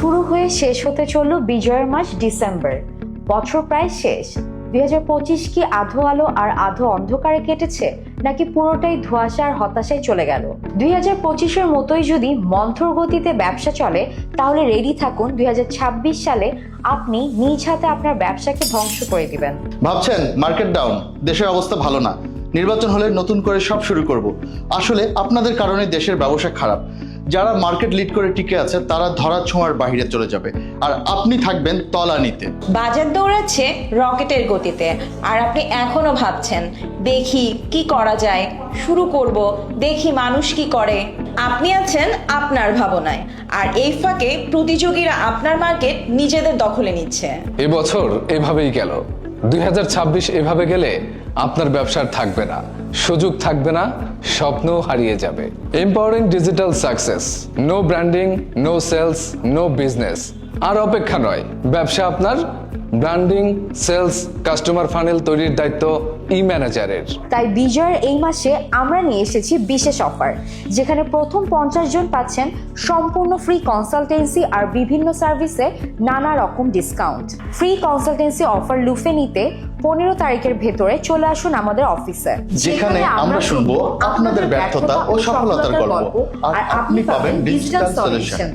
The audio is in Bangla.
শুরু হয়ে শেষ হতে চলল বিজয়ের মাস ডিসেম্বর। বছর প্রায় শেষ। 2025 কি আধো আলো আর আধো অন্ধকারে কেটেছে, নাকি পুরোটাই ধোঁয়াশা আর হতাশায় চলে গেল? 2025-এর মতোই যদি মন্থর গতিতে ব্যবসা চলে, তাহলে রেডি থাকুন 2026 সালে আপনি নিজ হাতে আপনার ব্যবসাকে ধ্বংস করে দিবেন। ভাবছেন মার্কেট ডাউন, দেশের অবস্থা ভালো না, নির্বাচন হলে নতুন করে সব শুরু করব। আসলে আপনাদের কারণে দেশের ব্যবসা খারাপ। যারা মার্কেট লিড করে টিকে আছে তারা ধরা ছোঁয়ার বাইরে চলে যাবে, আর আপনি থাকবেন তলানিতে। বাজার দৌড়াচ্ছে রকেটের গতিতে, আর আপনি এখনো ভাবছেন দেখি কি করা যায়, শুরু করব, দেখি মানুষ কি করে। আপনি আছেন আপনার ভাবনায়, আর এই ফাঁকে প্রতিযোগীরা আপনার মার্কেট নিজেদের দখলে নিচ্ছে। এবছর এভাবেই গেল। 2026 এভাবে গেলে আপনার ব্যবসার থাকবে না, সুযোগ থাকবে না, স্বপ্নও হারিয়ে যাবে। Empowering digital success, no branding, no sales, no business. আর অপেক্ষা নয়, ব্যবসা আপনার। ব্র্যান্ডিং, সেলস, কাস্টমার ফানেল তৈরির দায়িত্ব ম্যানেজারের। তাই বিজয়ের এই মাসে আমরা নিয়ে এসেছি বিশেষ অফার, যেখানে প্রথম 50 জন পাচ্ছেন সম্পূর্ণ ফ্রি কনসালটেন্সি আর বিভিন্ন সার্ভিসে নানা রকম ডিসকাউন্ট। ফ্রি কনসালটেন্সি অফার লুফে নিতে 15 তারিখের ভেতরে চলে আসুন আমাদের অফিসে, যেখানে আমরা শুনবো আপনাদের ব্যর্থতা ও সফলতার গল্প, আর আপনি পাবেন ডিজিটাল সলিউশন।